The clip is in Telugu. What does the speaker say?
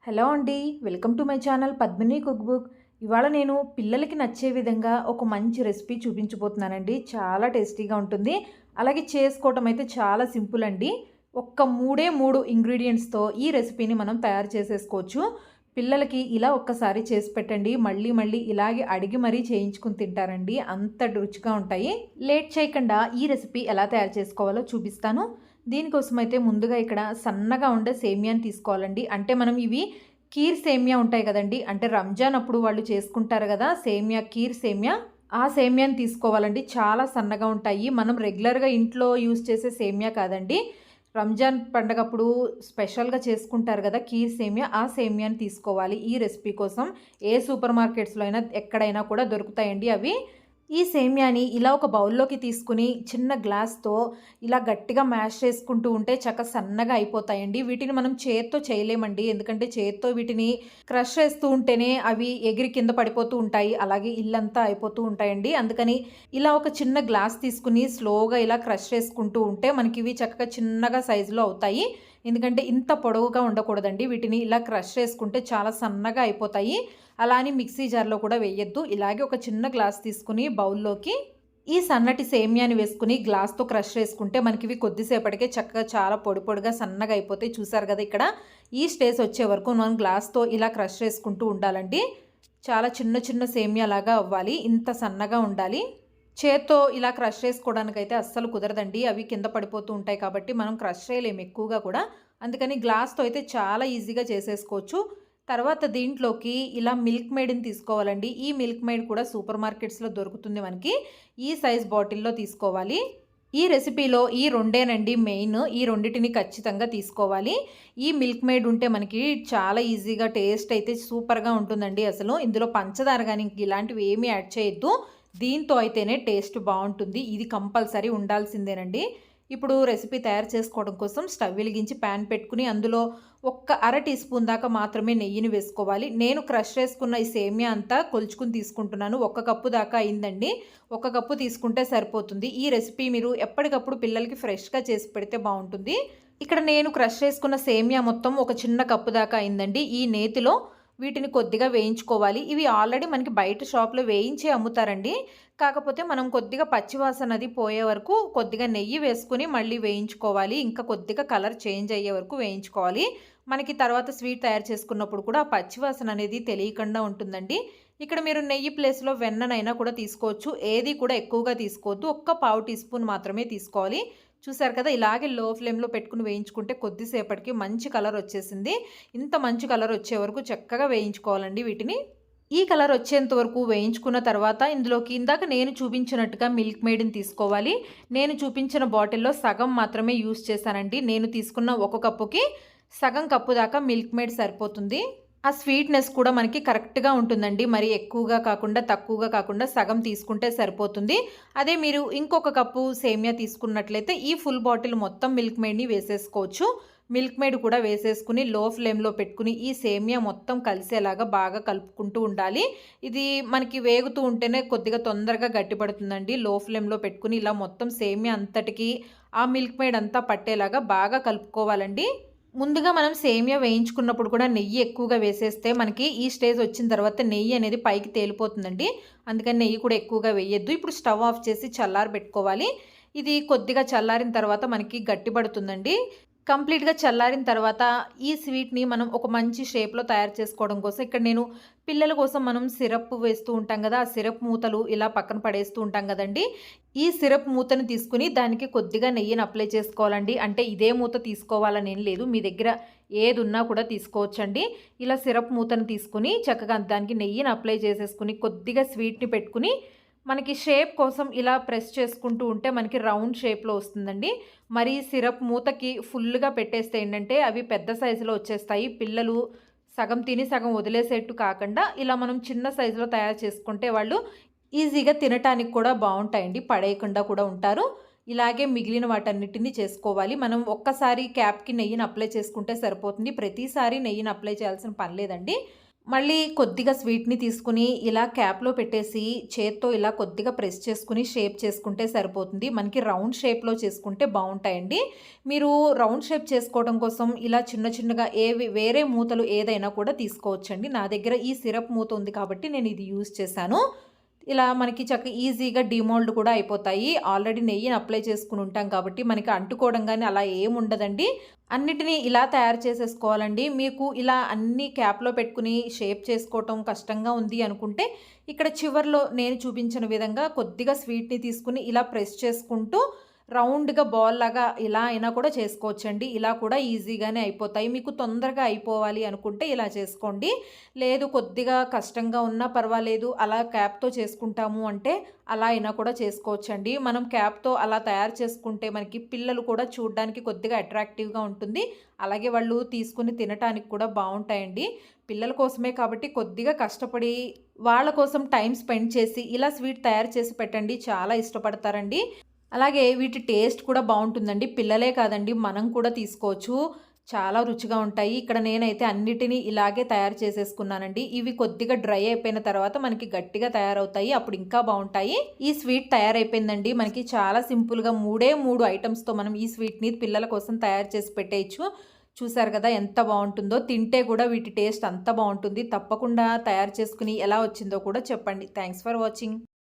హలో అండి. Welcome to my channel Padmini cook book. ఇవాళ నేను పిల్లలకి నచ్చే విధంగా ఒక మంచి రెసిపీ చూపించబోతున్నానండి. చాలా టేస్టీగా ఉంటుంది. అలాగే చేసుకోవటం అయితే చాలా సింపుల్ అండి. ఒక్క 3 ఇంగ్రీడియంట్స్‌తో ఈ రెసిపీని మనం తయారు చేసేసుకోవచ్చు. పిల్లలకి ఇలా ఒక్కసారి చేసి పెట్టండి. మళ్ళీ మళ్ళీ ఇలాగే అడిగి మరీ చేయించుకొని తింటారండి. అంత రుచిగా ఉంటాయి. లేట్ చేయకుండా ఈ రెసిపీ ఎలా తయారు చేసుకోవాలో చూపిస్తాను. దీనికోసం అయితే ముందుగా ఇక్కడ సన్నగా ఉండే సేమియాని తీసుకోవాలండి. అంటే మనం ఇవి కీర్ సేమియా ఉంటాయి కదండీ! అంటే రంజాన్ అప్పుడు వాళ్ళు చేసుకుంటారు కదా! సేమియా కీర్ సేమియా. ఆ సేమియాని తీసుకోవాలండి. చాలా సన్నగా ఉంటాయి. మనం రెగ్యులర్‌గా ఇంట్లో యూజ్ చేసే సేమియా కాదండి. రంజాన్ పండగప్పుడు స్పెషల్‌గా చేసుకుంటారు కదా! కీర్ సేమియా. ఆ సేమియాని తీసుకోవాలి ఈ రెసిపీ కోసం. ఏ సూపర్ మార్కెట్స్‌లో అయినా ఎక్కడైనా కూడా దొరుకుతాయండి అవి. ఈ సేమ్యాని ఇలా ఒక బౌల్లోకి తీసుకుని చిన్న గ్లాస్‌తో ఇలా గట్టిగా మ్యాష్ చేసుకుంటూ ఉంటే సన్నగా అయిపోతాయండి. వీటిని మనం చేత్తో చేయలేమండి. ఎందుకంటే చేత్తో వీటిని క్రష్ చేస్తూ ఉంటేనే అవి ఎగిరి కింద పడిపోతూ ఉంటాయి. అలాగే ఇల్లంతా అయిపోతూ ఉంటాయండి. అందుకని ఇలా ఒక చిన్న గ్లాస్ తీసుకుని స్లోగా ఇలా క్రష్ చేసుకుంటూ ఉంటే మనకి ఇవి చక్కగా చిన్నగా సైజులో అవుతాయి. ఎందుకంటే ఇంత పొడవుగా ఉండకూడదండి. వీటిని ఇలా క్రష్ చేసుకుంటే చాలా సన్నగా అయిపోతాయి. అలా అని మిక్సీ జార్‌లో కూడా వేయొద్దు. ఇలాగే ఒక చిన్న గ్లాస్ తీసుకుని బౌల్‌లోకి ఈ సన్నటి సేమ్యాని వేసుకుని గ్లాస్‌తో క్రష్ చేసుకుంటే మనకివి కొద్దిసేపటికే చక్కగా చాలా పొడి పొడిగా సన్నగా అయిపోతాయి. చూసారు కదా ఇక్కడ. ఈ స్టేజ్ వచ్చే వరకు మనం గ్లాస్‌తో ఇలా క్రష్ చేసుకుంటూ ఉండాలండి. చాలా చిన్న చిన్న సేమ్యాలాగా అవ్వాలి. ఇంత సన్నగా ఉండాలి. చేత్తో ఇలా క్రష్ చేసుకోవడానికైతే అస్సలు కుదరదండి. అవి కింద పడిపోతూ ఉంటాయి కాబట్టి మనం క్రష్ చేయలేము ఎక్కువగా కూడా. అందుకని గ్లాస్‌తో అయితే చాలా ఈజీగా చేసేసుకోవచ్చు. తర్వాత దీంట్లోకి ఇలా మిల్క్ మేడ్‌ని తీసుకోవాలండి. ఈ మిల్క్ మేడ్ కూడా సూపర్ మార్కెట్స్‌లో దొరుకుతుంది మనకి. ఈ సైజ్ బాటిల్‌లో తీసుకోవాలి. ఈ రెసిపీలో ఈ రెండేనండి మెయిన్. ఈ రెండిటిని ఖచ్చితంగా తీసుకోవాలి. ఈ మిల్క్ మేడ్ ఉంటే మనకి చాలా ఈజీగా టేస్ట్ అయితే సూపర్‌గా ఉంటుందండి అసలు. ఇందులో పంచదార గాని ఇంక ఇలాంటివి ఏమీ యాడ్ చేయొద్దు. దీంతో అయితేనే టేస్ట్ బావుంటుంది. ఇది కంపల్సరీ ఉండాల్సిందేనండి. ఇప్పుడు రెసిపీ తయారు చేసుకోవడం కోసం స్టవ్ వెలిగించి ప్యాన్ పెట్టుకుని అందులో ఒక్క అర టీ స్పూన్ దాకా మాత్రమే నెయ్యిని వేసుకోవాలి. నేను క్రష్ చేసుకున్న ఈ సేమియా అంతా కొలుచుకుని తీసుకుంటున్నాను. 1 కప్పు దాకా అయిందండి. 1 కప్పు తీసుకుంటే సరిపోతుంది. ఈ రెసిపీ మీరు ఎప్పటికప్పుడు పిల్లలకి ఫ్రెష్‌గా చేసి పెడితే బావుంటుంది. ఇక్కడ నేను క్రష్ చేసుకున్న సేమియా మొత్తం ఒక చిన్న కప్పు దాకా అయిందండి. ఈ నేతిలో వీటిని కొద్దిగా వేయించుకోవాలి. ఇవి ఆల్రెడీ మనకి బయట షాప్‌లో వేయించే అమ్ముతారండి. కాకపోతే మనం కొద్దిగా పచ్చివాసన అది పోయే వరకు కొద్దిగా నెయ్యి వేసుకొని మళ్ళీ వేయించుకోవాలి. ఇంకా కొద్దిగా కలర్ చేంజ్ అయ్యే వరకు వేయించుకోవాలి. మనకి తర్వాత స్వీట్ తయారు చేసుకున్నప్పుడు కూడా ఆ పచ్చివాసన అనేది తెలియకుండా ఉంటుందండి. ఇక్కడ మీరు నెయ్యి ప్లేస్‌లో వెన్ననైనా కూడా తీసుకోవచ్చు. ఏది కూడా ఎక్కువగా తీసుకోవద్దు. ఒక్క పావు టీ స్పూన్ మాత్రమే తీసుకోవాలి. చూసారు కదా! ఇలాగే లో ఫ్లేమ్‌లో పెట్టుకొని వేయించుకుంటే కొద్దిసేపటికి మంచి కలర్ వచ్చేసింది. ఇంత మంచి కలర్ వచ్చే వరకు చక్కగా వేయించుకోవాలండి వీటిని. ఈ కలర్ వచ్చేంత వరకు వేయించుకున్న తర్వాత ఇందులోకి ఇందాక నేను చూపించినట్టుగా మిల్క్ మేడ్‌ని తీసుకోవాలి. నేను చూపించిన బాటిల్‌లో సగం మాత్రమే యూజ్ చేశానండి. నేను తీసుకున్న ఒక కప్పుకి సగం కప్పు దాకా మిల్క్ మేడ్ సరిపోతుంది. ఆ స్వీట్‌నెస్ కూడా మనకి కరెక్ట్‌గా ఉంటుందండి. మరి ఎక్కువగా కాకుండా, తక్కువగా కాకుండా సగం తీసుకుంటే సరిపోతుంది. అదే మీరు ఇంకొక కప్పు సేమియా తీసుకున్నట్లయితే ఈ ఫుల్ బాటిల్ మొత్తం మిల్క్ మేడ్‌ని వేసేసుకోవచ్చు. మిల్క్ మేడ్ కూడా వేసేసుకుని లో ఫ్లేమ్‌లో పెట్టుకుని ఈ సేమియా మొత్తం కలిసేలాగా బాగా కలుపుకుంటూ ఉండాలి. ఇది మనకి వేగుతూ ఉంటేనే కొద్దిగా తొందరగా గట్టిపడుతుందండి. లో ఫ్లేమ్‌లో పెట్టుకుని ఇలా మొత్తం సేమియా అంతటికి ఆ మిల్క్ మేడ్ అంతా పట్టేలాగా బాగా కలుపుకోవాలండి. ముందుగా మనం సేమియా వేయించుకున్నప్పుడు కూడా నెయ్యి ఎక్కువగా వేసేస్తే మనకి ఈ స్టేజ్ వచ్చిన తర్వాత నెయ్యి అనేది పైకి తేలిపోతుందండి. అందుకని నెయ్యి కూడా ఎక్కువగా వేయొద్దు. ఇప్పుడు స్టవ్ ఆఫ్ చేసి చల్లారబెట్టుకోవాలి. ఇది కొద్దిగా చల్లారిన తర్వాత మనకి గట్టిపడుతుందండి. కంప్లీట్‌గా చల్లారిన తర్వాత ఈ స్వీట్‌ని మనం ఒక మంచి షేప్‌లో తయారు చేసుకోవడం కోసం ఇక్కడ నేను పిల్లల కోసం మనం సిరప్ వేస్తూ ఉంటాం గదా! ఆ సిరప్ మూతలు ఇలా పక్కన పడేస్తూ ఉంటాం గదండీ! ఈ సిరప్ మూతని తీసుకొని దానికి కొద్దిగా నెయ్యిని అప్లై చేసుకోవాలండి. అంటే ఇదే మూత తీసుకోవాలని ఏం లేదు. మీ దగ్గర ఏదున్నా కూడా తీసుకోవచ్చండి. ఇలా సిరప్ మూతను తీసుకొని చక్కగా దానికి నెయ్యిని అప్లై చేసేసుకొని కొద్దిగా స్వీట్‌ని పెట్టుకొని మనకి షేప్ కోసం ఇలా ప్రెస్ చేసుకుంటూ ఉంటే మనకి రౌండ్ షేప్‌లో వస్తుందండి. మరి సిరప్ మూతకి ఫుల్‌గా పెట్టేస్తే ఏంటంటే అవి పెద్ద సైజులో వచ్చేస్తాయి. పిల్లలు సగం తిని సగం వదిలేసేట్టు కాకుండా ఇలా మనం చిన్న సైజులో తయారు చేసుకుంటే వాళ్ళు ఈజీగా తినటానికి కూడా బావుంటాయండి. పడేయకుండా కూడా ఉంటారు. ఇలాగే మిగిలిన వాటన్నిటిని చేసుకోవాలి. మనం ఒక్కసారి క్యాప్‌కి నెయ్యిని అప్లై చేసుకుంటే సరిపోతుంది. ప్రతిసారి నెయ్యిని అప్లై చేయాల్సిన పని లేదండి. మళ్ళీ కొద్దిగా స్వీట్‌ని తీసుకొని ఇలా క్యాప్‌లో పెట్టేసి చేత్తో ఇలా కొద్దిగా ప్రెస్ చేసుకొని షేప్ చేసుకుంటే సరిపోతుంది. మనకి రౌండ్ షేప్‌లో చేసుకుంటే బావుంటాయండి. మీరు రౌండ్ షేప్ చేసుకోవడం కోసం ఇలా చిన్న చిన్నగా వేరే మూతలు ఏదైనా కూడా తీసుకోవచ్చండి. నా దగ్గర ఈ సిరప్ మూత ఉంది కాబట్టి నేను ఇది యూజ్ చేశాను. ఇలా మనకి ఈజీగా డీమోల్డ్ కూడా అయిపోతాయి. ఆల్రెడీ నెయ్యిని అప్లై చేసుకొని ఉంటాం కాబట్టి మనకి అంటుకోవడం గాని అలా ఏముండదండి. అన్నిటిని ఇలా తయారు చేసేసుకోవాలండి. మీకు ఇలా అన్నీ క్యాప్‌లో పెట్టుకొని షేప్ చేసుకోవటం కష్టంగా ఉంది అనుకుంటే, ఇక్కడ చివర్లో నేను చూపించిన విధంగా కొద్దిగా స్వీట్‌ని తీసుకొని ఇలా ప్రెస్ చేసుకుంటూ రౌండ్‌గా బాల్‌లాగా ఇలా అయినా కూడా చేసుకోవచ్చండి. ఇలా కూడా ఈజీగానే అయిపోతాయి. మీకు తొందరగా అయిపోవాలి అనుకుంటే ఇలా చేసుకోండి. లేదు కొద్దిగా కష్టంగా ఉన్నా పర్వాలేదు అలా క్యాప్‌తో చేసుకుంటాము అంటే అలా అయినా కూడా చేసుకోవచ్చండి. మనం క్యాప్‌తో అలా తయారు చేసుకుంటే మనకి పిల్లలు కూడా చూడ్డానికి కొద్దిగా అట్రాక్టివ్‌గా ఉంటుంది. అలాగే వాళ్ళు తీసుకొని తినటానికి కూడా బావుంటాయండి. పిల్లల కోసమే కాబట్టి కొద్దిగా కష్టపడి వాళ్ళ కోసం టైం స్పెండ్ చేసి ఇలా స్వీట్ తయారు చేసి పెట్టండి. చాలా ఇష్టపడతారండి. అలాగే వీటి టేస్ట్ కూడా బావుంటుందండి. పిల్లలే కాదండి మనం కూడా తీసుకోవచ్చు. చాలా రుచిగా ఉంటాయి. ఇక్కడ నేనైతే అన్నిటిని ఇలాగే తయారు చేసేసుకున్నానండి. ఇవి కొద్దిగా డ్రై అయిపోయిన తర్వాత మనకి గట్టిగా తయారవుతాయి. అప్పుడు ఇంకా బావుంటాయి. ఈ స్వీట్ తయారైపోయిందండి. మనకి చాలా సింపుల్‌గా 3 ఐటెమ్స్‌తో మనం ఈ స్వీట్‌ని పిల్లల కోసం తయారు చేసి పెట్టేయచ్చు. చూసారు కదా ఎంత బావుంటుందో. తింటే కూడా వీటి టేస్ట్ అంత బావుంటుంది. తప్పకుండా తయారు చేసుకొని ఎలా వచ్చిందో కూడా చెప్పండి. Thanks for watching.